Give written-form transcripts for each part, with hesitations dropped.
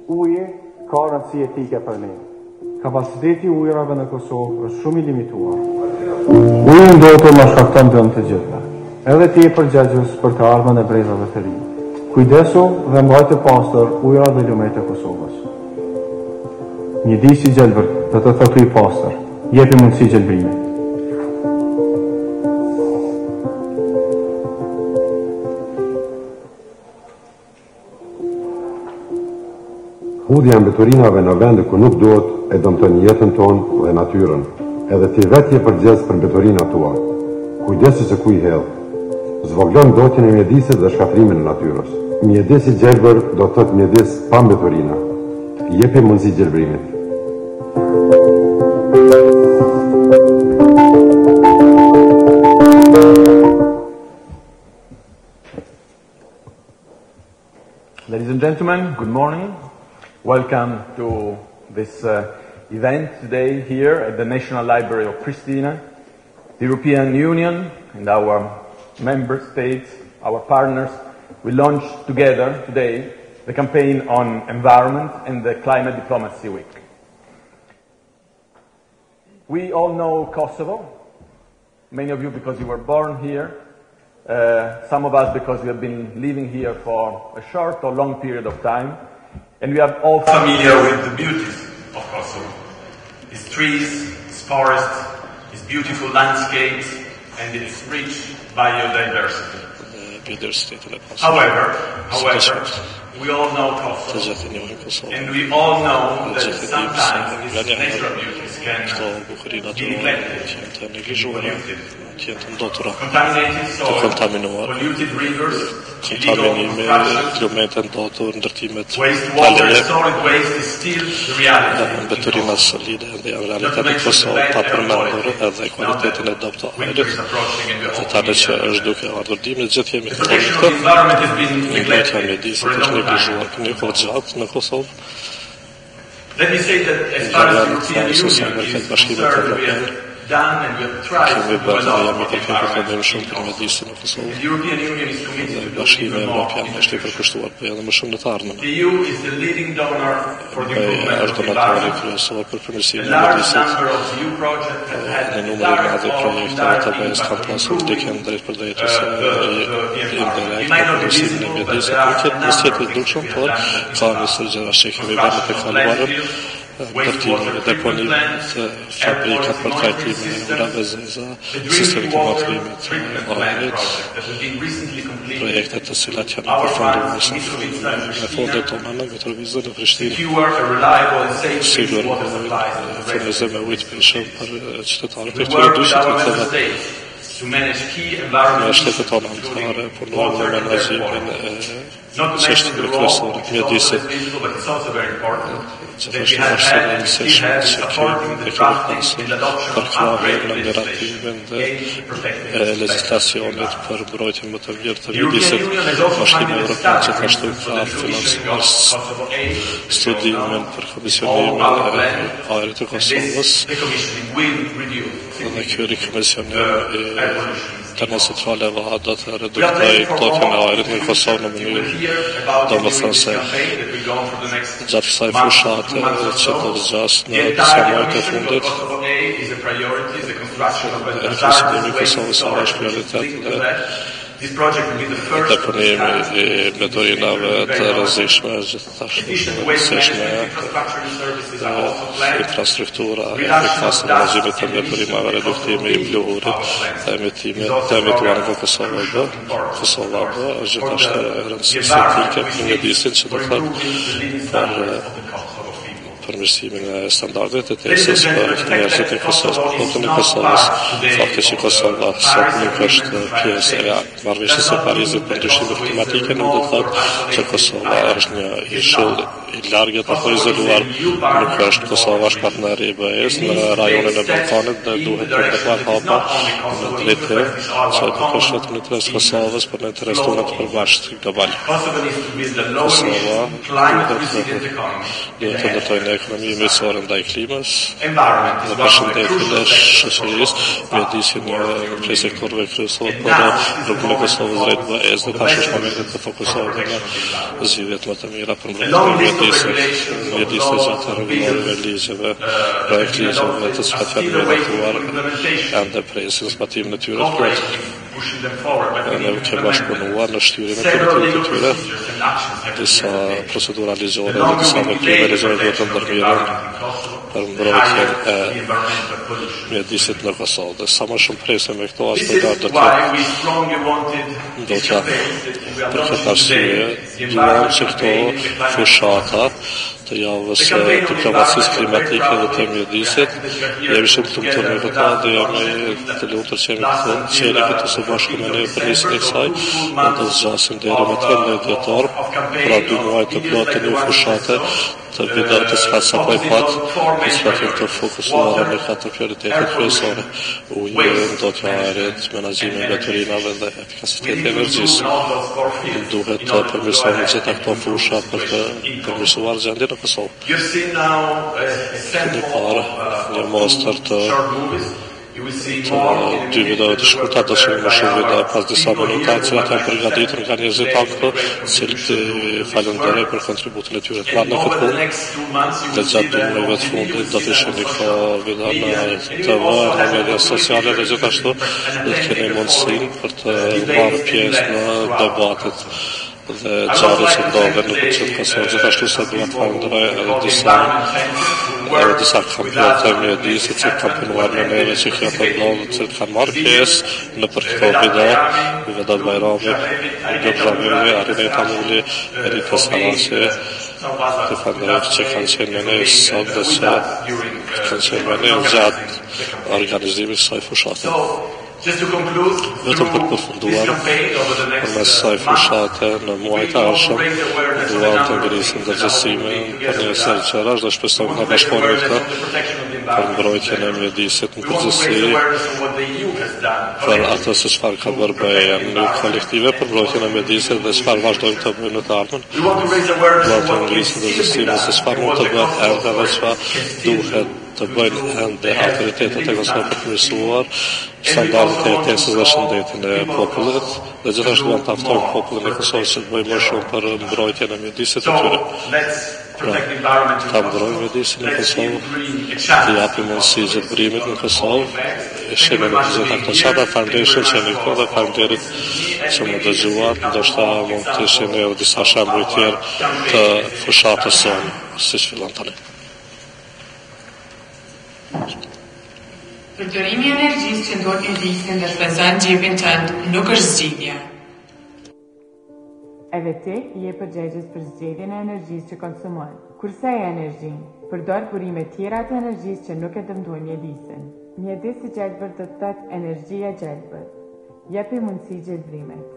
Uji ka rëndësi etike për ne. Kapaciteti i ujrave në Kosovë është shumë i limituar. Uji ndotur na shkakton dëm të gjithëve, edhe tepër gjagjës për të ardhmen e brezave të ri. Kujdesu dhe mbajtë të pastër ujrat dhe lumet e Kosovës. Mjedisi gjelbër, dhe të thotu i pastër, jepi mundësi gjelbrimit. Hudhja mbeturinave në vende ku nuk duhet e dëmton jetën tonë dhe natyrën, edhe ti vetë je përgjegjës për mbeturinat tua. Kujdesi se ku i hedh. Zvoglon ndotjen e mjedisit dhe shkatrimin e natyrës. Mjedisi gjelbër do të thotë mjedis pa mbeturina. Jepi mundësi gjelbrimit. Ladies and gentlemen, good morning. Welcome to this event today here at the National Library of Pristina. The European Union and our member states, our partners, will launch together today the campaign on environment and the Climate Diplomacy Week. We all know Kosovo, many of you because you were born here, some of us because we have been living here for a short or long period of time. And we are all familiar with the beauties of Kosovo. Its trees, its forests, its beautiful landscapes, and its rich biodiversity. However, we all know Kosovo, and we all know that sometimes its natural beauties can be neglected, contaminated soil, polluted rivers, kilometrën ndotur, ndërtimet wastewater, solid waste is still the reality. Mbeturima solide dhe janë realitetet e Kosovës pa përmendur edhe kualitetin e dobët të ajrit. Tani që është duke ardhur dimri, gjithë jemi të mjedisit është neglizhuar për një kohë gjatë në Kosovë. Let me say that as far as the European Union is concerned, done and we have tried to do a lot for the environment. The European Union is committed to do even more. The EU is the leading donor for the improvement of the environment. A large number of EU projects have had a direct impact on improving the environment. It might not be visible, but there are a number of landfills, wastewater treatment plants, airports, monitoring systems, the drinking water treatment plant project that has been recently completed. Our funds need to be spent to secure a reliable and safe drinking water supply to the residents. We work with our member states to manage key environmental issues including water and wastewater. Not to mention the role which is also visible, but it's also very important, that we have had and still have in supporting the drafting and adoption of upgraded legislation aimed to protect the legislacionet për mbrojtjen më të mirë të mjedisit. Bashkimi Evropian gjithashtu ka financuar studimin për komisionimin e ajrit të Kosovës dhe ky rikomisionim internacionale do të reduktoj plotjen e ajrit në Kosovë në mënyrë domethënë se gjatë kësaj fushate që do të zgjasë në disa muaj të fundit rikomisionimi i Kosovës është prioritet. Deponimi i mbeturinave të rrezikshme gjithashtu infrastruktura efikase në menaxhimin të mbeturimave, reduktimi i pluhurit, emitimi të emituar nga Kosova është gjithashtu rëndësishme etike për mjedisin që do të thotë përmirësimin e standardeve të TSS për njerëzit e Kosovës, për populin e Kosovës. Fakti që Kosova sot nuk është pjesë e marrëveshjes së Parizit për ndryshimin klimatik, nuk do të thotë që Kosova është një ishull i largët apo izoluar. Nuk është. Kosova është partner i BE-s në rajonin e Ballkanit dhe duhet të ndërmarrë hapa në drejtim që të është vetëm në interes të Kosovës, por në interes tonë të përbashkët global. Kosova duhet të ndërtojë ekonomi mjedicore ndaj klimës dhe përshëndetjen e shoqërisë, mjedisin prej sektorëve kryesorë për rrugën e Kosovës drejt BE-s dhe tash është momenti të fokusohemi në zgjidhjet më të mira për mbrojtjen e mjedisit gjatë rregullimeve ligjeve, projekt ligjeve të cilat janë miratuar ende presin zbatimin e tyre të plotë. Ne kemi bashkëpunuar në shtyrjen e politikave të tyre, disa procedura ligjore dhe disa veprime ligjore duhet të ndërmiren për mbrojtjen e mjedisit në Kosovë. Dhe sa më shumë presim me këto aspekte do t'ja për këtë arsye duam që këto fushata të javës diplomacisë klimatike dhe të mjedisit. Jemi shumë të lumtur me këta dhe jemi të lumtur që jemi këto qeni këtu së bashku me ne për nisën e kësaj. Ne do zgjasim deri më 13 dhjetor, pra 2 muaj të plotë të një fushate të vida të cilat sapo e pat, të cilat janë të fokusuara në 4 prioritetet kryesore: uji, ndotja e ajrit, menaxhimi i mbetërinave dhe efikasiteti i energjisë. Duhet të përmirësojmë gjitha këto fusha për të përmirësuar gjendjen në Kosovë. Keni parë një mostër të 2 videove të shkurta, do shumë më shumë video pas disa minuta, cilat janë përgatitur nga njerëzit tanë, cilët falenderoj për kontributin e tyre të madh në këtë punë. Dhe gjatë 2 muajve të fundit do të shihni këto video në TV, në media sociale dhe gjithashtu do të keni mundësinë për të marrë pjesë në debatet dhe ngjarjet që ndodhen në qytetin Kosovë. Gjithashtu se duhet të falenderoj edhe disa kampionë të mjedisit që kanë punuar me neve që kjo të ndodhë, që kanë marrë pjesë në për këto video Bajrami, Gëbzamili, Arineta Muli, Erika Salasi, të falenderoj që kanë qenë me ne sot dhe që kanë qenë me ne gjatë organizimit kësaj fushate. Vetëm për përfunduar, përmes kësaj fushate në muajt e ardhshëm, duam të ngrisim ndërgjegjësimin për një seri qerash dhe shpresojmë të bashkohemi këtë për mbrojtjen e mjedisit në përgjithësi, për atë se çfarë ka bërë BE-ja në kolektive për mbrojtjen e mjedisit dhe çfarë vazhdojmë të bëjmë në të ardhmen. Duam të ngrisim ndërgjegjësimin se çfarë mund të bëhet ende dhe çfarë duhet të bëjnë ende autoritetet e Kosovës për të përmirësuar standardet e jetesës dhe shëndetin e popullit, dhe gjithashtu duam të ftojmë popullin e Kosovës që të bëjë më shumë për mbrojtjen e mjedisit të tyre. Pra, ta mbrojmë mjedisin në Kosovë, të japim mundësi gjelbrimit në Kosovë, shemi në të gjitha këto qata, falenderoj shumë që jeni këtu dhe falenderit që më dëgjuat, ndoshta mund të ishin edhe disa shembuj tjerë të fushatës sonë, siç fillon tani. Përdorimi i energjisë që ndodh mjedisin dhe shpenzon xhepin tënd nuk është zgjidhje. Edhe ti je përgjegjës për zgjedhjen e energjisë që konsumon. Kurse e energjinë, përdor burime tjera të energjisë që nuk e dëmtojnë mjedisin. Mjedis i gjelbër do të thotë energjia gjelbër. Jepi mundësi gjelbrimet.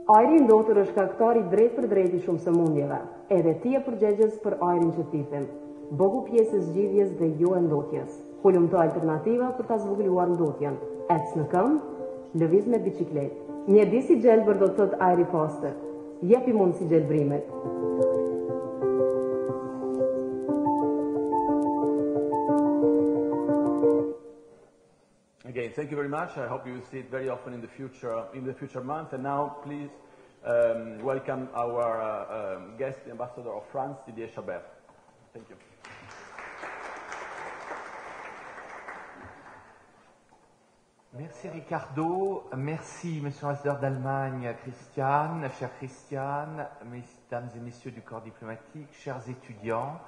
Ajri ndotër është shkaktari drejt për drejt i shumë sëmundjeve, edhe ti e përgjegjës për ajrin që thithim. Bëhu pjesë e zgjidhjes dhe jo e ndotjes. Hulum të alternativa për ta zvogëluar ndotjen. Ec në këmbë, lëviz me biçikletë. Mjedisi gjelbër do të thotë ajri pastër. Jepi mundësi gjelbrimet. Again, thank you very much. I hope you will see it very often in the future month. And now, please welcome our guest, the ambassador of France, Didier Chabert. Thank you. Merci Ricardo, merci Monsieur l'ambassadeur d'Allemagne, Christiane, chère Christiane, mesdames et messieurs du corps diplomatique, chers étudiants,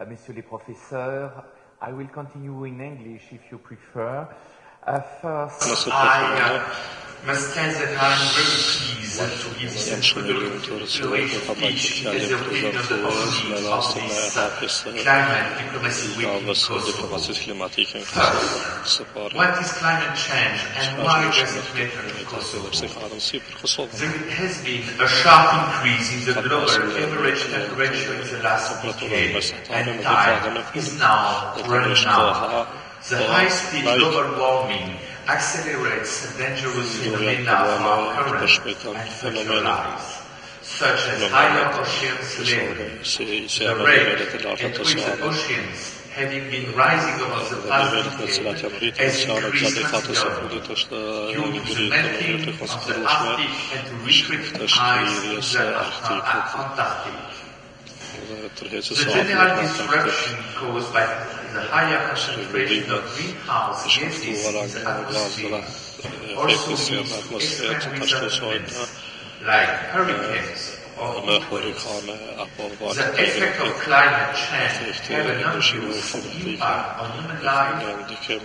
messieurs les professeurs. I will continue in English if you prefer. First, I must tell that I'm very pleased to be this declaration of peace as a representative of this climate diplomacy week in Kosovo. What is climate change and why does it matter in Kosovo? There has been a sharp increase in the global average temperature in the last decade, and time is now running out. The high-speed global warming accelerates dangerously the build-up of our current and future lives, such as higher oceans level, the rate at which the oceans, having been rising over the past decade, has increased considerably due to the melting of the Arctic and to retreating ice in the Antarctic. The general disruption caused by the higher concentration of greenhouse gases in the atmosphere also leads to extreme events like hurricanes or earthquakes. The effect of climate change have an enormous impact on human life,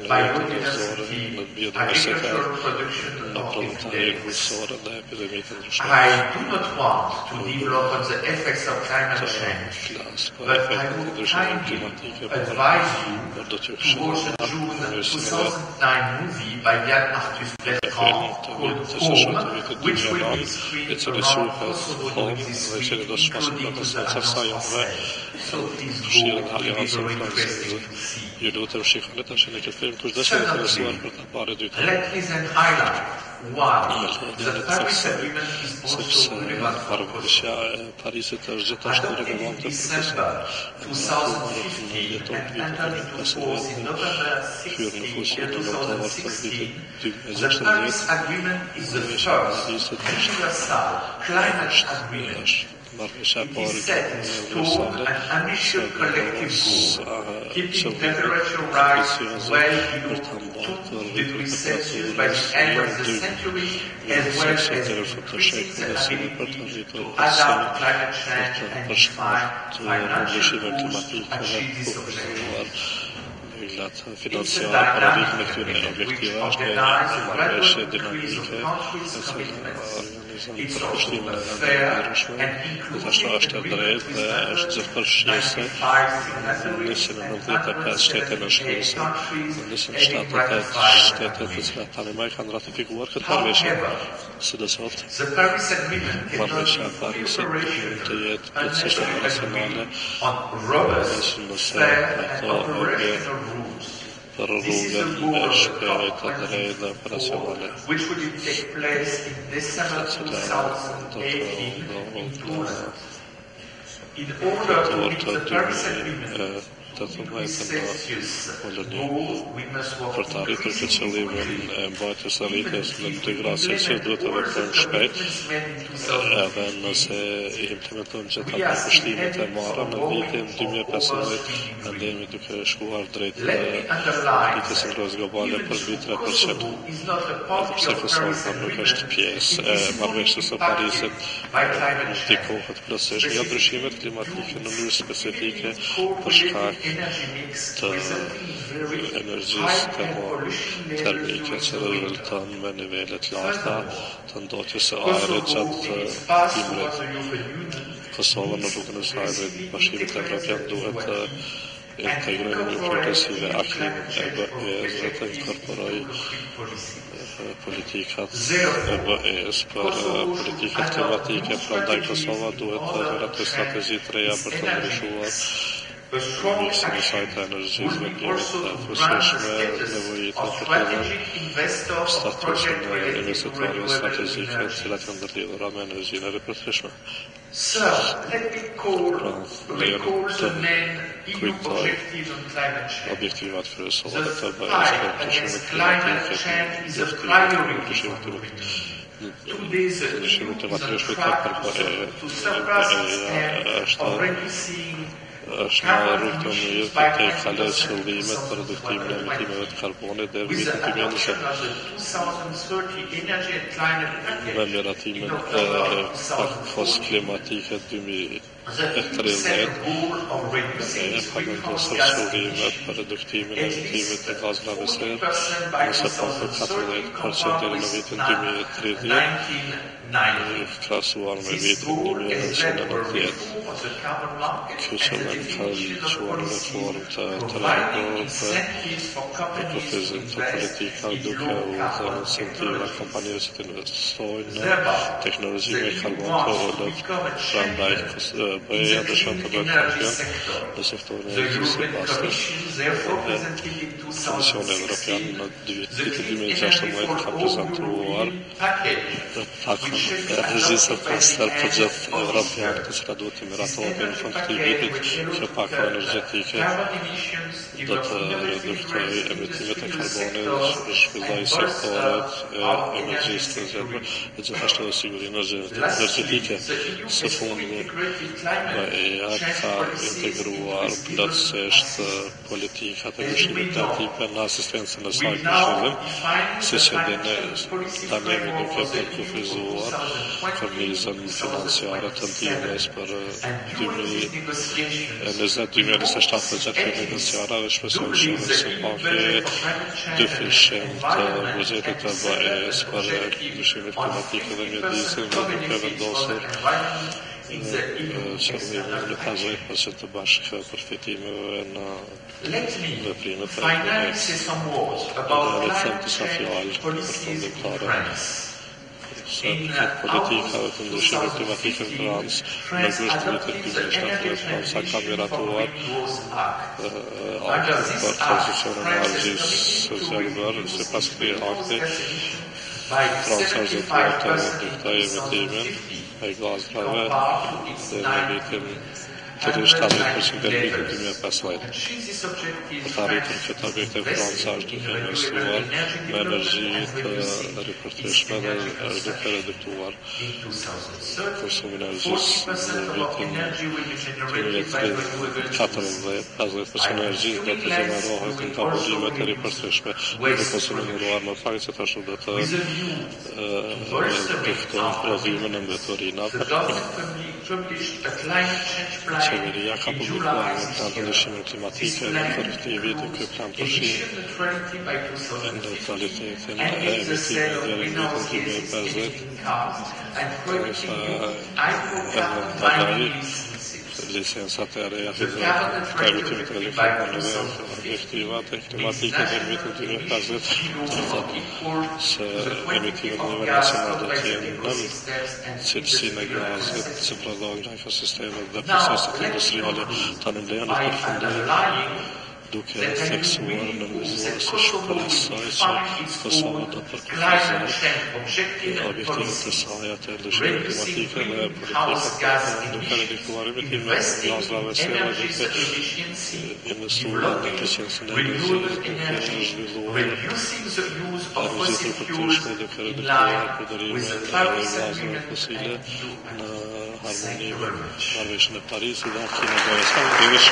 biodiversity, agricultural production of epidemics. I do not want to develop on the effects of climate change, but I would kindly advise you to watch the June 2009 movie by Yann Arthus Bertrand called Home, which will be screened around Kosovo this week, including to the Ambassador. So please go if it is interesting to see. Let me then highlight why the Paris Agreement is also relevant for Kosovo. Adopted in December 2015 and entered into force in November 2016, the Paris Agreement is the first universal climate agreement. It sets toward an ambitious collective goal, keeping temperature rise well below 2 degrees Celsius by the end of the century, as well as increasing the ability to adapt climate change and find financial tools to achieve this objective. It's a dynamic agreement which organizes a gradual increase of countries' commitments. It's also a fair and inclusive agreement which magnifies signatories and underrepresented countries and it ratifies agreements. However, the Paris Agreement cannot be incorporated unless based on robust, fair and operational rules. This is the goal of the COP24, which will take place in December 2018 in Tunis. In order to meet the Paris Agreement, Për të arritur këtë qëllimin e mbajtjes së rritjes në 2 gradë Celsius duhet të veprojmë shpejt, edhe nëse i implementojmë gjitha përkushtimet e marra në vitin 2015 ndihemi duke shkuar drejt rritjes së ngrohtësisë globale për mbi 3%. Edhe pse Kosova nuk është pjesë e marrëveshjes së Parisit, ndikohet plotësisht nga ndryshimet klimatike në mënyrë specifike për shkak të energjisë termike që rezulton me nivelet larta të ndotjes së ajrit gjatë dimrit. Kosova në rrugën e saj drejt Bashkimit Evropian duhet të integrojë një progresive aktin e BE-s dhe të inkorporojë politikat e BE-s për politikat klimatike. Prandaj Kosova duhet të zhvillotë strategji të reja për të ndryshuar miksin e saj të energjisë dhe ndjenjit të fuqishme, nevojitë për të dhënë statusin e investitorëve strategjike të cilat janë ndërlidhura me energjinë e ripërfshme. Objektivat kryesore të BE-s për ndryshimin klimatik. Ndryshimin klimatik është për është në rrugë të mirë për të kalojë qëllimet për reduktimin e emitimeve të karbonit deri në vitin 2020. Me miratimin e pakos klimatike 2030 e pavendos qëllimet për reduktimin e emitimit të gazave serë nëse pak për 40% deri në vitin 2030 krasuar me vitin 1990. Kjo qëllim ka lëshuar në reformë të rregullt për kufizim të politika duke u dhënë incentiva kompanive që të investojnë në teknologji me karbon të ulët, prandaj BE-ja dëshon të bëjë kampion në sektorin e energjisë së pastër. Komisioni Evropian në vitin 2016 ka prezantuar pakën e energjisë së pastër për gjithë Evropian, të cilat duhet të miratohet në fund të këtij vitit. Kjo pakë energjetike do të reduktojë emitimet e karbonit, zhvillojë sektoret e energjisë të nxehtë e gjithashtu edhe sigurinë energjetike. Së fundi, BE-ja ka integruar plotësisht politikat e këshillit të tipe në asistencën e saj për shëllim, siç e dini tani duke përkufizuar kornizën financiare të ndihmës për 2020-2027 për gjatë financiare dhe shpresojmë shumë se pake dy fishim të buxhetit të BE-s për ndryshimet klimatike dhe mjedisin dhe duke vendosur qëllimin në 50% të bashkë përfitimeve në veprimet e BE-s. Dhe them disa fjalë përfundimtare se këtë politikave të ndryshimeve klimatike në Francë në gusht të vitit 2017 Franca ka miratuar aktin për tranzicionin e energjisë së zjarëbër. Sipas këtij akti, Franca është detyruar të reduktojë emitimin e gazave dhe në vitin të 70% deri në vitin 2015. Për të arritur këtë objektiv, Franca është duke investuar në energji të ripërtishme dhe duke reduktuar konsumin e energjisë. Në vitin 2014, 50% e energjisë do të gjenerohet nga burimet e ripërtishme dhe konsuminuar më pak se tash do të reduktojnë prodhimin e mbeturinave. Qeveria ka publikuar një plan të ndryshimeve klimatike dhe për këtij viti ky plan përfshin neutralitetin e emitimeve deri në vitin 2050. Licencat e reja të emitimit të elektronikave, objektivat e klimatike deri në vitin 2050, do të thotë se emitimet në nivel nacional do të jenë nën cilësinë e gazit që prodhohen nga ekosistemet dhe proceset industriale. Tani më lejoni të përfundoj duke theksuar në mëzuar se shpresoj që Kosova do të përkufizojë objektivet e saj të ndryshimeve klimatike dhe politikat duke reduktuar emitimet e gazave serë, duke investuar në eficiencën e energjisë, duke zhvilluar energji të përtishme, duke reduktuar përdorimin e gazave fosile në harmoni me Marrëveshjen e Parisit dhe Aktin e BE-s.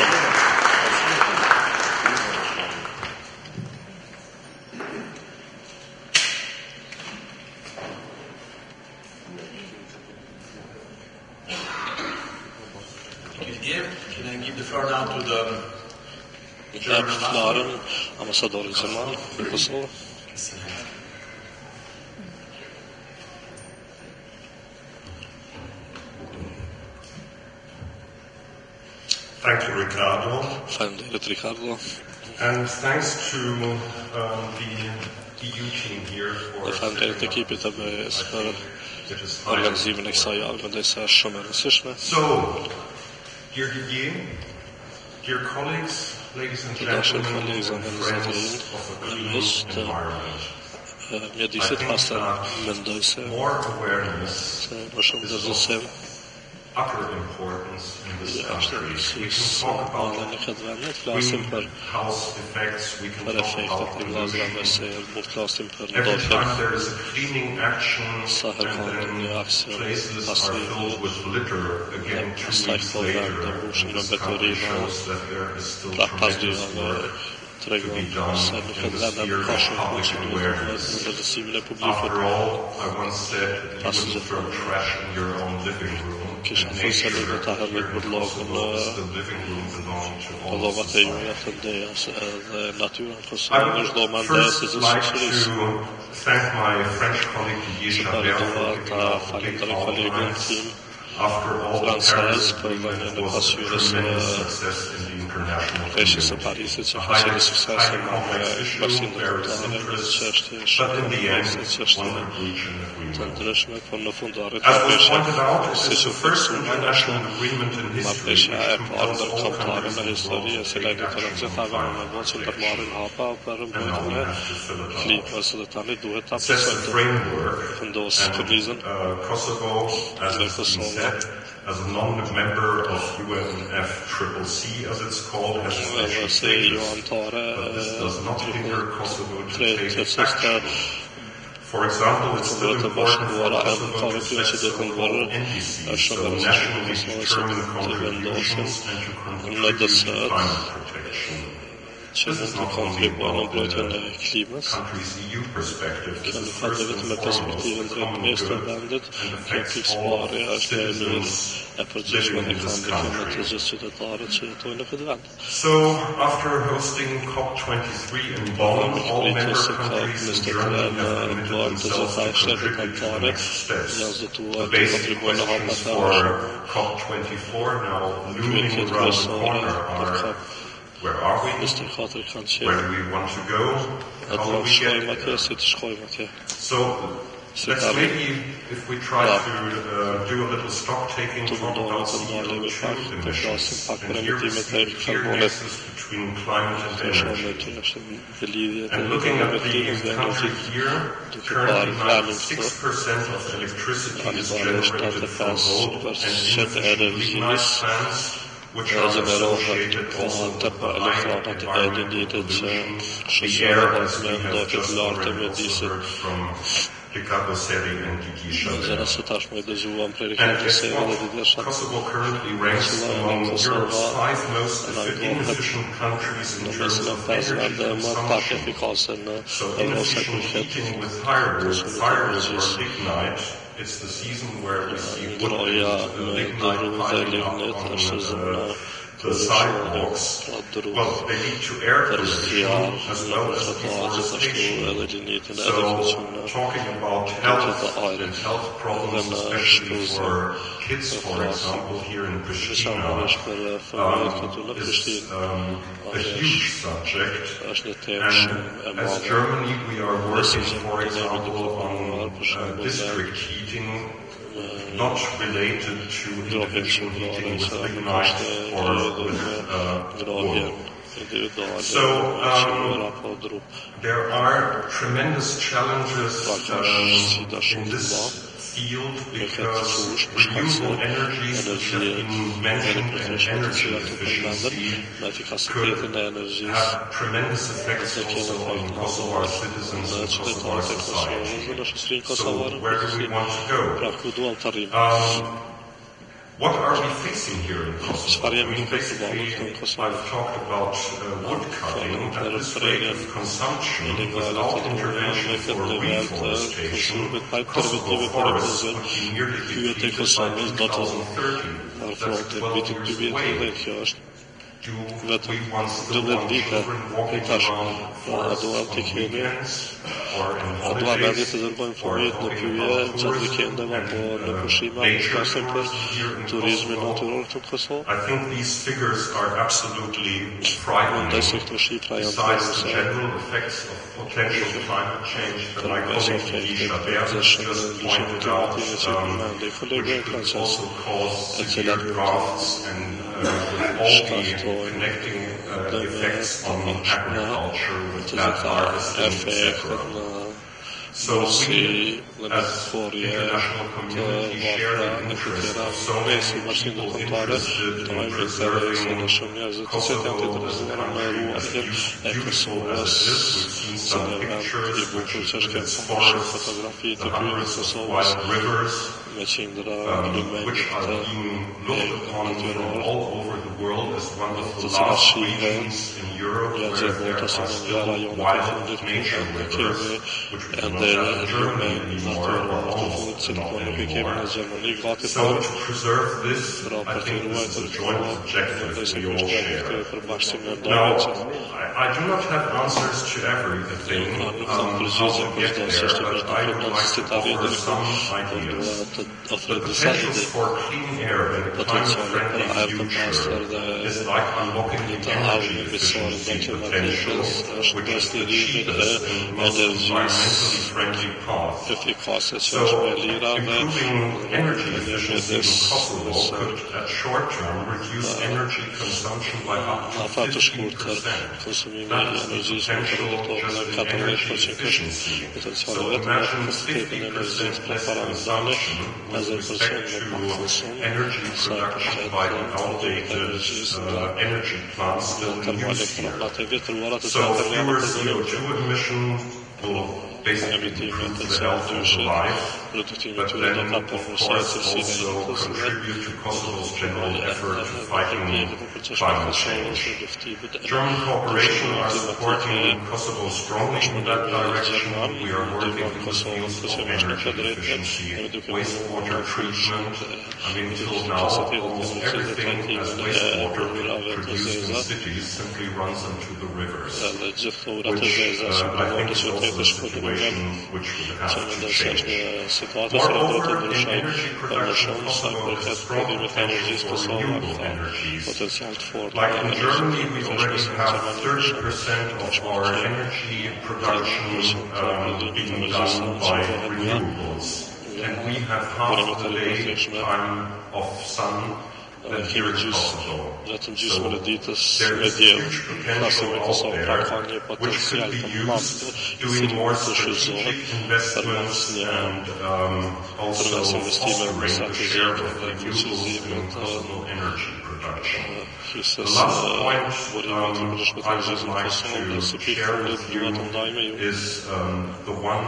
Can I give the floor now to the German ambassador? Ambasadorin Zeman në Kosovë. Thank you, Ricardo. Faleminderit, Ricardo. And thanks to the EU team here for faleminderit ekipit të BE-s për organizimin e kësaj javë, ndërsa është shumë e rëndësishme. So, dear Didier, dear colleagues, ladies and gentlemen, friends of a clean environment, mjedisit pastër mendoj se more awareness më shumë dëzësim utter importance in this country. We can talk about greenhouse effects, we can talk about pollution. Every time there is a cleaning action and then places are filled with litter, again 2 weeks later, the study shows that there is still tremendous work to be done in this area of public awareness. After all, I once said, you wouldn't throw trash in your own living room. kisha thënë se ne do ta hëllit për llokun llogat e juaja të ndejas edhe natyra në Kosovë është do më ndejas se gjithësisht. Thank my French colleague Didier Chabert for kolegën tim francez për vënien e pasqyrës së Feshës së Parisit që fisheli suksese me bashkinë ndërkombëtare në çështje të ndryshme, por në fund arrit marrëveshja, siç u theksua marrëveshja e parë ndërkombëtare në histori e cila i detyron gjithave në nevojën për marrjen hapa për mbrojtjen e klimës dhe tani duhet ta aplikojmë të vendosë krizën në Kosovë. As a non-member of UNFCCC, as it's called, has taken, but this does not hinder Kosovo to take action. For example, it's still important for Kosovo to set several NDCs, so nationally determined contributions, and to contribute to climate protection. This is not only about the country's EU perspective, this is first and foremost a common good and affects all citizens So, after hosting COP23 in Bonn, all member countries in Germany have committed themselves to contribute to the next steps. The basic questions for COP24 now looming around the corner are: where are we? Where do we want to go? How will we get there? So, let's maybe, if we try to do a little stock taking, talk about CO2 emissions and here we see a clear nexus between climate and energy. And looking at the country here, currently 96% of electricity is generated from old and lignite plants, which are associated also with the high environmental pollution, the air, as we have just already also heard from Ricardo Seri and Didier Chabert. And Kosovo currently ranks among Europe's 5 most inefficient countries in terms of energy consumption. So in addition to heating with firewood or lignite, it's the season where we see wood and lignite piling up on the sidewalks. Well, they lead to air pollution as well as deforestation. So, talking about health and health problems, especially for kids, for example, here in Pristina, is a huge subject. And as Germany, we are working, for example, on district heating, not related to individual heating with lignite or with wood. So, there are tremendous challenges in this field because renewable energies which have been mentioned and energy efficiency could have tremendous effects also on Kosovar citizens and Kosovar society. So where do we want to go? What are we facing here in Kosovo? I mean, basically, I've talked about wood cutting at this rate of consumption without intervention for reforestation. Kosovo forests would be nearly depleted by 2030. That's 12 years away. Do we want children walking around forests on weekends or in holidays or for tourism and nature tours here in Kosovo? I think these figures are absolutely frightening. Besides the general effects of potential climate change that my colleague Didier Chabert just pointed out, which could also cause severe droughts and all the connecting effects on agriculture with bad harvesting, etc. So we, as international community, share the interest of so many people interested in preserving Kosovo as a country as beautiful as it is. We've seen some pictures which inspire the hundreds of wild rivers which are being looked upon from all over the world as one of the last regions in Europe where there are still wild nature rivers, which we do not have in Germany anymore, or almost not anymore. So to preserve this, I think this is a joint objective we all share. Now, I do not have answers to everything, how to get there, but I would like to offer some ideas. The potential for clean air in a climate-friendly future is like unlocking the energy efficiency potentials, which is the cheapest and most environmentally friendly path. So, improving energy efficiency in Kosovo could, at short term, reduce energy consumption by up to 50%. That is the potential just in energy efficiency. So imagine 50% less consumption with respect to energy production by the outdated energy plants still in use here. So fewer CO2 emissions will basically improve the health of the life, but then of course also contribute to Kosovo's general effort to fighting climate change. German cooperation are supporting Kosovo strongly in that direction. We are working in the fields of energy efficiency, wastewater treatment. I mean, until now, almost everything has wastewater produced in cities simply runs into the rivers, which I think is also the situation which would have to change. Moreover, in energy production, Kosovo has a strong potential for renewable energies. Like in Germany, we already have 30% of our energy production being done by renewables. And we have half the lifetime of sun than here in Kosovo. So there is huge potential out there, which could be used doing more strategic investments and also fostering the share of renewables in Kosovo energy production. The last point I would like to share with you is the one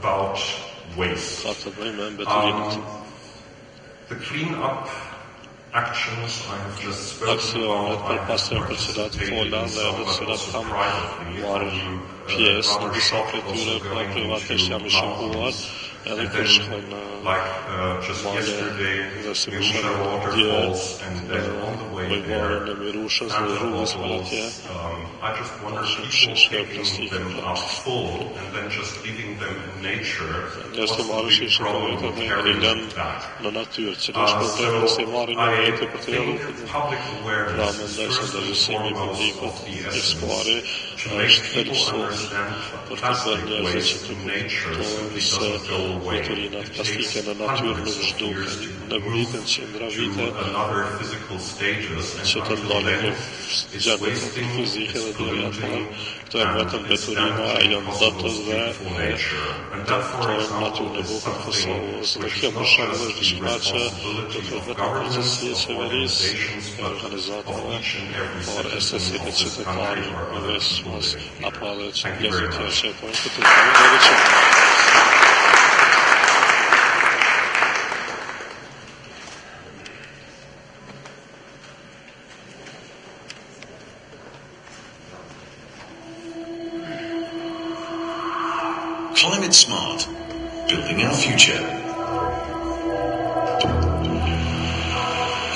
about waste. The clean-up actions I have just spoken about, I have participated in some, but also privately, you probably also going to and then, like just yesterday, we moved our waterfalls, and then on the way there, waterfalls, I just wonder people taking them up full and then just leaving them in nature. What's the big problem with carrying them back? So I think public awareness is first and foremost of the essence. To make people understand that plastic waste in nature simply doesn't go away. It takes hundreds of years to move to another physical status, and until then it's wasting, it's polluting, and it's damaging Kosovo's beautiful nature. And that, for example, is something which is not just the responsibility of governments, of organizations, but of each and every citizen of this country or others who live here. Thank you very much. Climate Smart, building our future.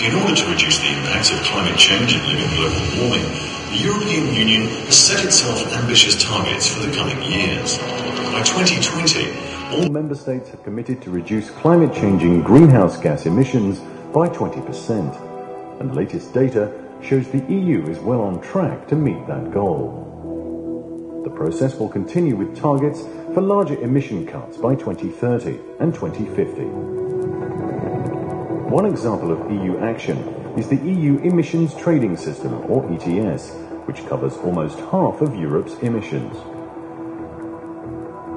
In order to reduce the impact of climate change and limit global warming, the European Union has set itself ambitious targets for the coming years. By 2020, all member states have committed to reduce climate-changing greenhouse gas emissions by 20%. And the latest data shows the EU is well on track to meet that goal. The process will continue with targets for larger emission cuts by 2030 and 2050. One example of EU action is the EU Emissions Trading System, or ETS, which covers almost half of Europe's emissions.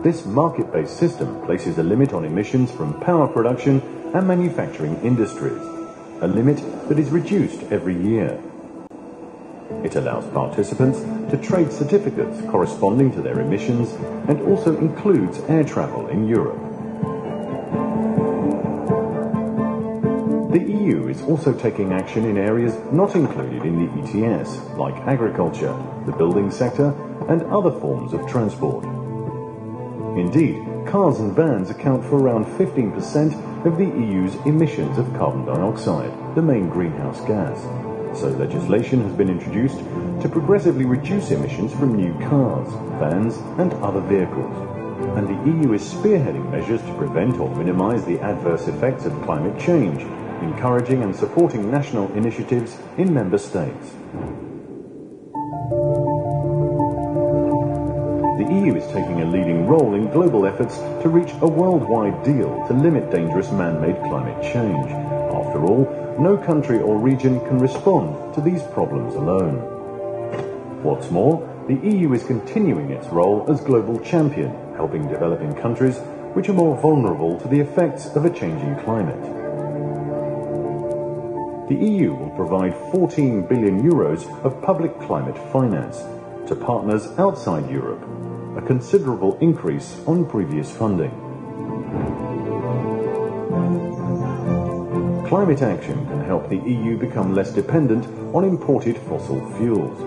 This market-based system places a limit on emissions from power production and manufacturing industries, a limit that is reduced every year. It allows participants to trade certificates corresponding to their emissions and also includes air travel in Europe. The EU is also taking action in areas not included in the ETS, like agriculture, the building sector, and other forms of transport. Indeed, cars and vans account for around 15% of the EU's emissions of carbon dioxide, the main greenhouse gas. So legislation has been introduced to progressively reduce emissions from new cars, vans, and other vehicles. And the EU is spearheading measures to prevent or minimize the adverse effects of climate change, encouraging and supporting national initiatives in member states. The EU is taking a leading role in global efforts to reach a worldwide deal to limit dangerous man-made climate change. After all, no country or region can respond to these problems alone. What's more, the EU is continuing its role as global champion, helping developing countries which are more vulnerable to the effects of a changing climate. The EU will provide 14 billion euros of public climate finance to partners outside Europe, a considerable increase on previous funding. Climate action can help the EU become less dependent on imported fossil fuels.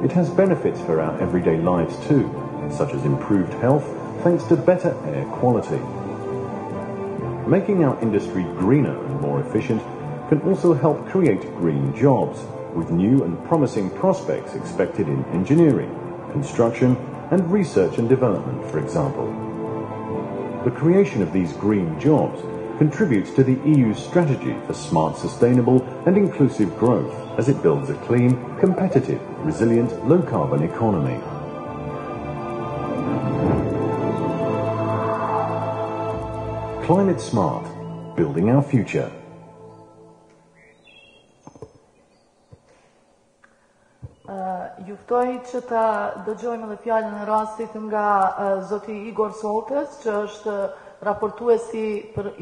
It has benefits for our everyday lives too, such as improved health thanks to better air quality. Making our industry greener and more efficient can also help create green jobs, with new and promising prospects expected in engineering, construction, and research and development, for example. The creation of these green jobs contributes to the EU's strategy for smart, sustainable, and inclusive growth as it builds a clean, competitive, resilient, low-carbon economy. Climate Smart, building our future. Juftoj që ta dëgjojmë edhe fjalën e rastit nga zoti Igor Soltes, që është raportuesi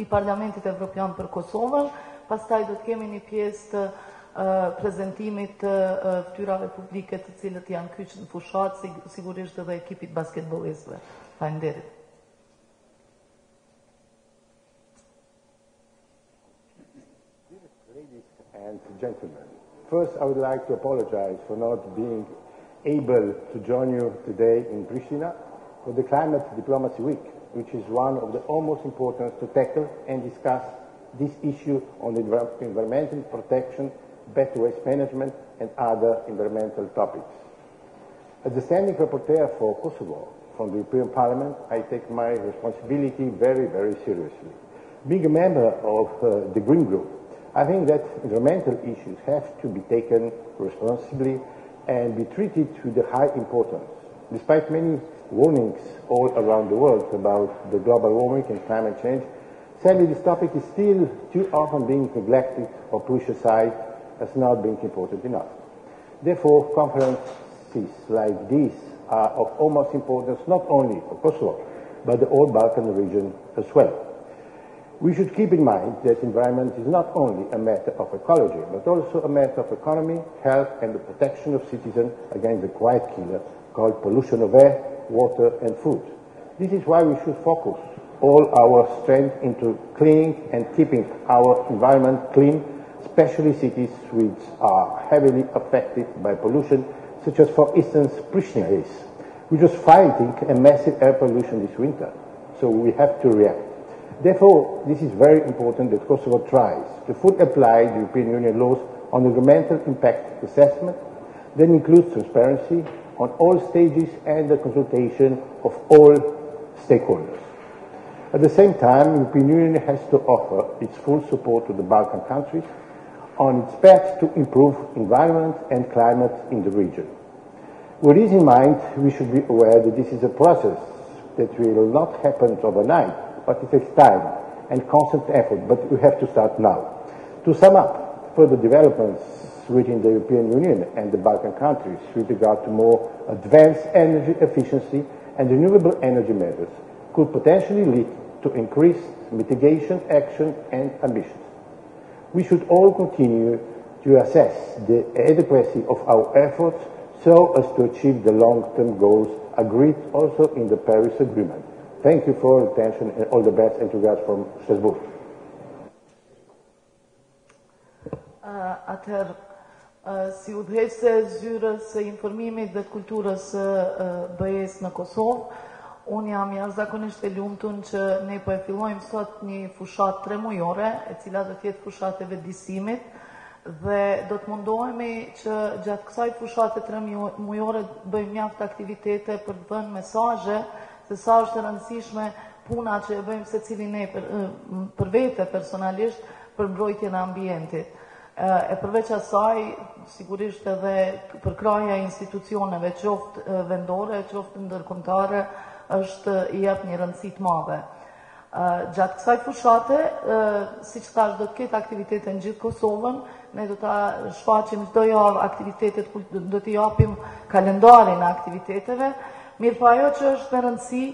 I Parlamentit Evropian për Kosovën. Pastaj do të kemi një pjesë të prezentimit të ftyrave publike të cilët janë kyç në fushat, sigurisht edhe ekipit basketbollistëve. Faleminderit. Ladies and gentlemen, first I would like to apologize for not being able to join you today in Pristina for the Climate Diplomacy Week, which is one of the almost important to tackle and discuss this issue on environmental protection, better waste management and other environmental topics. As the standing rapporteur for Kosovo from the European Parliament, I take my responsibility very, very seriously. Being a member of the Green Group, I think that environmental issues have to be taken responsibly and be treated with a high importance. Despite many warnings all around the world about the global warming and climate change, sadly this topic is still too often being neglected or pushed aside as not being important enough. Therefore, conferences like this are of utmost importance not only for Kosovo, but the whole Balkan region as well. We should keep in mind that environment is not only a matter of ecology, but also a matter of economy, health and the protection of citizens against the quiet killer called pollution of air, water and food. This is why we should focus all our strength into cleaning and keeping our environment clean, especially cities which are heavily affected by pollution, such as for instance Pristina is, which was fighting a massive air pollution this winter. So we have to react. Therefore, this is very important that Kosovo tries to fully apply the European Union laws on environmental impact assessment that includes transparency on all stages and the consultation of all stakeholders. At the same time, the European Union has to offer its full support to the Balkan countries on its path to improve environment and climate in the region. With this in mind, we should be aware that this is a process that will not happen overnight, but it takes time and constant effort, but we have to start now. To sum up, further developments within the European Union and the Balkan countries with regard to more advanced energy efficiency and renewable energy measures could potentially lead to increased mitigation action and ambitions. We should all continue to assess the adequacy of our efforts so as to achieve the long-term goals agreed also in the Paris Agreement. Thank you for your attention and all the best and regards from Strasbourg. atëherë, si udhëheqëse e Zyrës së informimit dhe kulturës BE-s në Kosovë, unë jam jashtëzakonisht e lumtur që ne po e fillojmë sot një fushatë 3 mujore, e cila do të jetë fushatë e vetëdijsimit, dhe do të mundohemi që gjatë kësaj fushate 3 mujore bëjmë mjaft aktivitete për të dhënë mesazhe se sa është e rëndësishme puna që e bëjmë secili ne për vete personalisht për mbrojtjen e ambientit. E përveç asaj, sigurisht edhe përkraja e institucioneve, qoftë vendore, qoftë ndërkombëtare, është i jep një rëndësi të madhe. Gjatë kësaj fushate, siç thash, do të ketë aktivitete në gjithë Kosovën, ne do ta shfaqim çdo javë aktivitetet, do t'i japim kalendarin e aktiviteteve, mirë po ajo që është me rëndësi,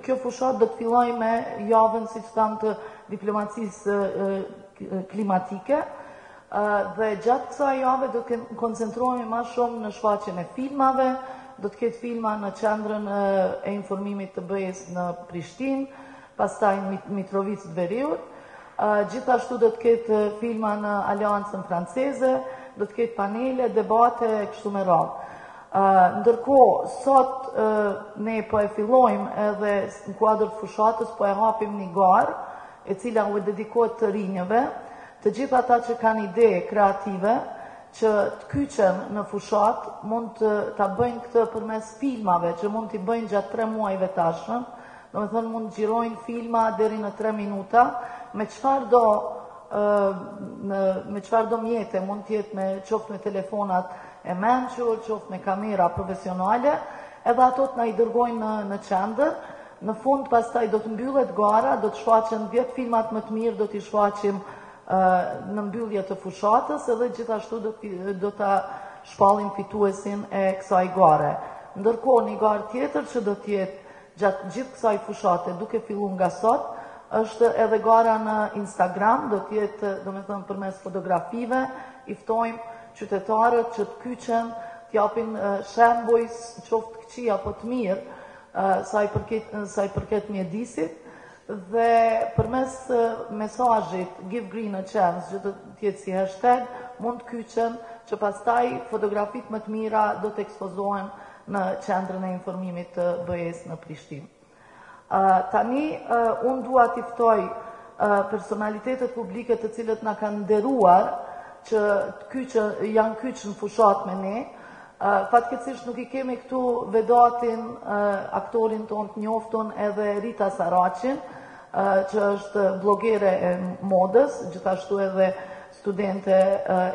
kjo fushat do të fillojë me javën siç thamë të diplomacisë klimatike, dhe gjatë kësaj jave do të koncentrohemi më shumë në shfaqjen e filmave, do të ketë filma në qendrën e informimit të BE-s në Prishtinë, pastaj në Mitrovic të Veriut, gjithashtu do të ketë filma në Aleancën Franceze, do të ketë panele, debate, kështu me radhë. Ndërkohë, sot ne po e fillojmë edhe në kuadër të fushatës, po e hapim një garë, e cila u dedikohet të rinjëve, të gjithë ata që kanë ide kreative, që të kyqen në fushat, mund të bëjnë këtë përmes filmave, që mund t'i bëjnë gjatë 3 muajve tashëm, do me thënë mund gjirojnë filma deri në 3 minuta, me qfar do mjete, mund t'jetë me qoftë me telefonat e menqur, qoftë me kamera profesionale, edhe ato të na i dërgojnë në qendër. Në fund pastaj do të mbyllet gara, do të shfaqen 10 filmat më të mirë, do t'i shfaqim në mbyllje të fushatës, edhe gjithashtu do të shpallim fituesin e kësaj gare. Ndërkohë, një garë tjetër që do t'jetë gjatë gjithë kësaj fushate, duke fillu nga sot, është edhe gara në Instagram, do t'jetë, do me thëmë, përmes fotografive, i ftojmë qytetarët që të kyqen, t'japin shembuj, qoftë këqij apo të mirë, sa i përket mjedisit, dhe përmes mesazhit Give Green a Chance, që do të jetë si hashtag, mund të kyqen që pastaj fotografit më të mira do të ekspozohen në qendrën e informimit të BE-s në Prishtinë. Tani, unë dua t'i ftoj personalitetet publike të cilët na kanë nderuar që janë kyqë në fushat me ne. Fatkeqësisht nuk i kemi këtu vedatin, aktorin tonë të njoftun, edhe Rita Saraqin, që është blogere e modës, gjithashtu edhe studente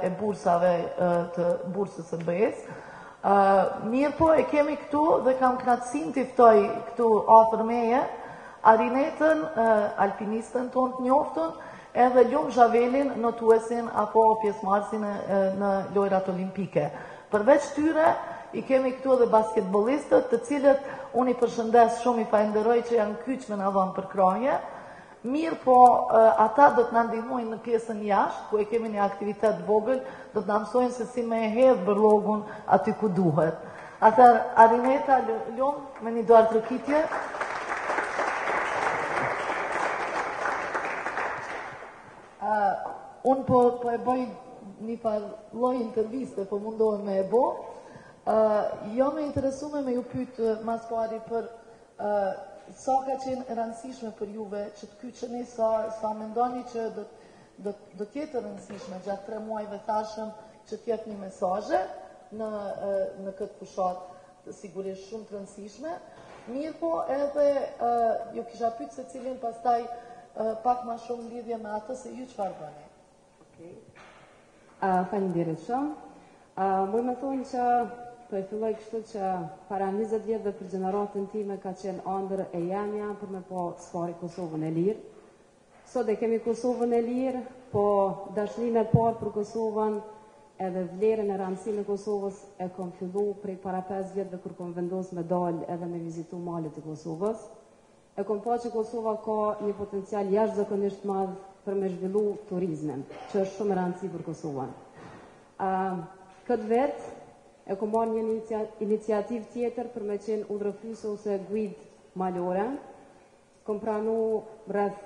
e bursave të bursës së BE-s. Mirë po, e kemi këtu dhe kam knatësin t'i ftoj këtu afër meje, Arinetën, alpinistën tonë të njoftun, edhe Ljum Zhavelin, notuesin apo pjesëmarrësin në lojrat olimpike. Përveç tyre, i kemi këtu edhe basketbolistët, të cilët unë i përshëndes shumë, i falenderoj që janë kyç me na dhënë për krahje. Mirë po, ata do të na ndihmojnë në pjesën jashtë, ku e kemi një aktivitet vogël, do të na mësojnë se si me e hedh bërllogun aty ku duhet. Atëherë, Arineta, Ljum, me një dorë trokitje. Unë po e bëj një lloj interviste, po mundohem me e bo. Jo me interesume me ju pytë mas pari për sa ka qenë rëndësishme për juve që të kyçeni, sa mendoni që do t'jetë rëndësishme gjatë 3 muajve tashëm që t'jep një mesazhe në këtë fushat sigurisht shumë të rëndësishme. Mirë po edhe ju kisha pytë se cilin pastaj pak ma shumë lidhje me atë se ju çfarë bëni. Faleminderit shumë. Muj me thonë që po e filloj kështu që para 20 vjetëve për gjeneratën time ka qenë ëndër e jemja për me po sfari Kosovën e lirë. Sot e kemi Kosovën e lirë, po dashurinë e parë për Kosovën edhe vlerën e rëndësinë e Kosovës e kom fillu prej para 5 vjetëve kur kom vendos me dalë edhe me vizitu malet e Kosovës. E kom pa që Kosova ka një potencial jashtëzakonisht madh për me zhvillu turizmin, që është shumë rëndësi për Kosovën. Këtë vetë e kom marrë një iniciativë tjetër për me qenë udhërfuese ose guid malore. Kom pranu rreth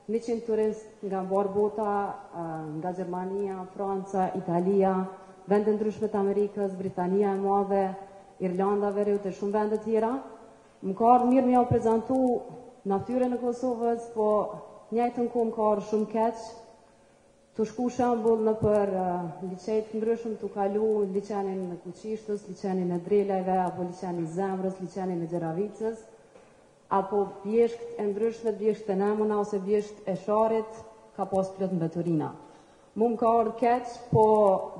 100 turist nga mbar bota, nga Gjermania, Franca, Italia, vende ndryshme të Amerikës, Britania e Madhe, Irlanda, Veriut e shumë vende tjera. Më ka ardhur mirë me ja prezantu natyrën e Kosovës, po njëjtën kohë më ka ardhur shumë keq të shku shembull në për liçejt ndryshëm të kalu liçenin e Kuqishtës, liçenin e Drelajve, apo liçenin e Zemrës, liçenin e Gjeravicës, apo bjeshkt e ndryshme, bjeshkt e Nemuna ose bjeshkt e Sharit, ka pas plot mbeturina. Mu më ka ardhur keq, po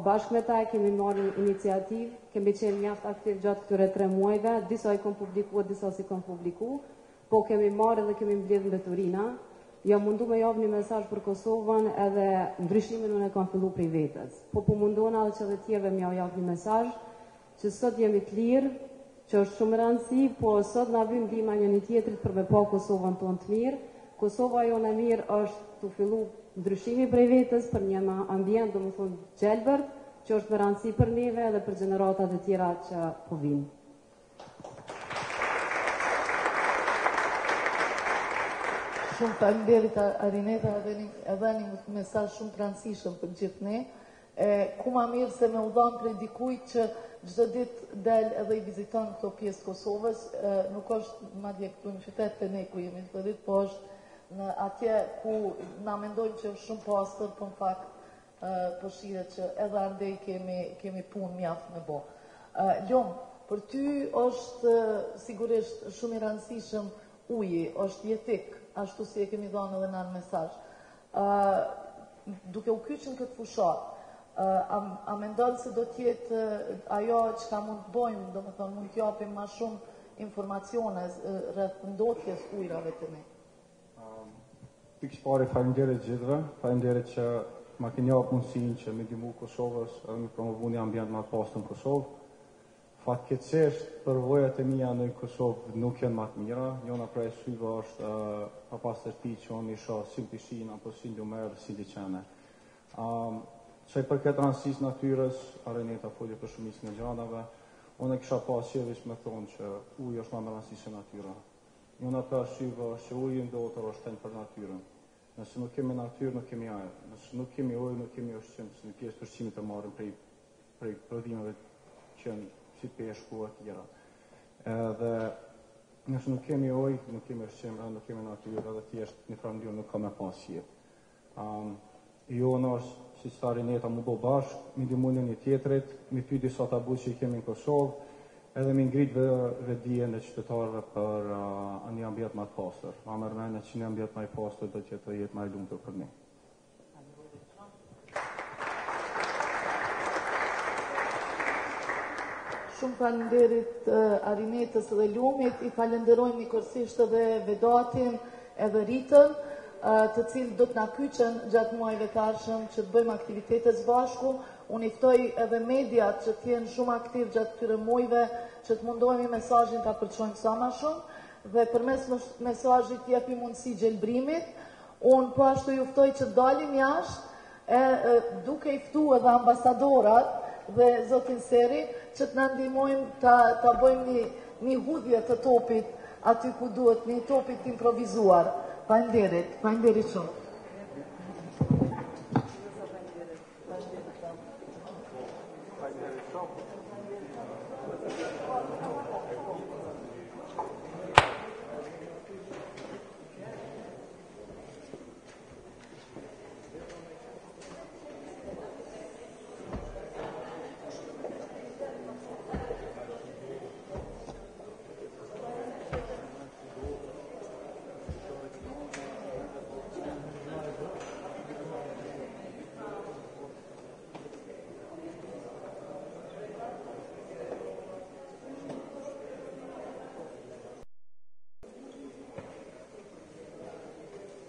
bashkë me ta kemi marrë iniciativë, kemi qenë mjaft aktiv gjatë këtyre 3 muajve, disa i kom publikuar, disa si kom publiku, po kemi marrë dhe kemi mbledh mbeturina. Ja mundu me javë një mesazh për Kosovën edhe ndryshimin unë e kam fillu prej vetës. Po mundona edhe që dhe tjerëve me javë një mesazh që sot jemi të lirë, që është shumë rëndësi, po sot na vjen ndihma njëri tjetrit për me pa Kosovën tonë të mirë. Kosova jonë e mirë është të fillu ndryshimi prej vetës për një ambient, domethënë gjelbërt, që është me rëndësi për neve dhe për gjeneratat e tjera që po vinë. Shumë faleminderit Arineta, edhe një mesazh shumë të rëndësishëm për gjithë ne. Ku ma mirë se me u dhanë prej dikujt që çdo ditë del edhe i viziton këto pjesë Kosovës, nuk është madje këtu në qytet të ne ku jemi të ditë, po është në atje ku na mendojmë që është shumë pastër, po në fakt po shihet që edhe andej kemi punë mjaft me bo. Lom, për ty është sigurisht shumë i rëndësishëm uji, është jetik, ashtu si e kemi dhënë edhe në mesazh. Duke u kyçur këtë fushat, a mendon se do t'jetë ajo që ka mund të bojmë, domethënë mund t'japim më shumë informacione rreth ndotjes ujrave të ne? Pikë pari faleminderit gjithëve, faleminderit që ma keni japur mundësinë që me ndihmu Kosovës edhe me promovu një ambient më të pastër në Kosovë. Fatkeqësisht përvojat e mia në Kosovë nuk janë më të mira. Njëna prej syve është papastërti që unë i shoh si pishinë apo si lumer, si liçene. Që i përket rëndësisë natyrës, Arineta foli për shumicën e gjanave, unë kisha pas qëllim me thonë që uji është më me rëndësi se natyra. Njëna prej arsyeve është që uji ndotër është shenjë për natyrën. Nëse nuk kemi natyrë, nuk kemi ajër. Nëse nuk kemi ujë, nuk kemi ushqim, se një pjesë të ushqimit të marrim prej prodhimeve që si peshku e tjera. Edhe nëse nuk kemi ujë, nuk kemi ushqim, nuk kemi natyrë, edhe thjesht një farë nuk ka me pas jetë. Jona është, si sa Arineta mu bo bashkë, mi ndihmu një tjetrit, mi ty disa tabu që i kemi në Kosovë, edhe mi ngrit vetdijen e qytetarëve për një ambient më të pastër. Ma mërmend që një ambient më i pastër do të jetë më i lumtur për ne. Shumë faleminderit Arinetës dhe Lumit, i falenderojmë njëkohësisht edhe Vedatin edhe Ritën, të cilë do të na kyçen gjatë muajve të ardhshëm që të bëjmë aktivitete së bashku. Unë i ftoj edhe mediat që të jenë shumë aktiv gjatë këtyre muajve, që të mundohemi mesazhin ta përçojmë sa më shumë dhe përmes mesazhit të japim mundësi gjelbrimit. Unë po ashtu ju ftoj që dalim jashtë, duke i ftuar edhe ambasadorat dhe zotin Seri që të na ndihmojnë ta bëjmë një hudhje të topit aty ku duhet, një topit improvizuar. Faleminderit shumë.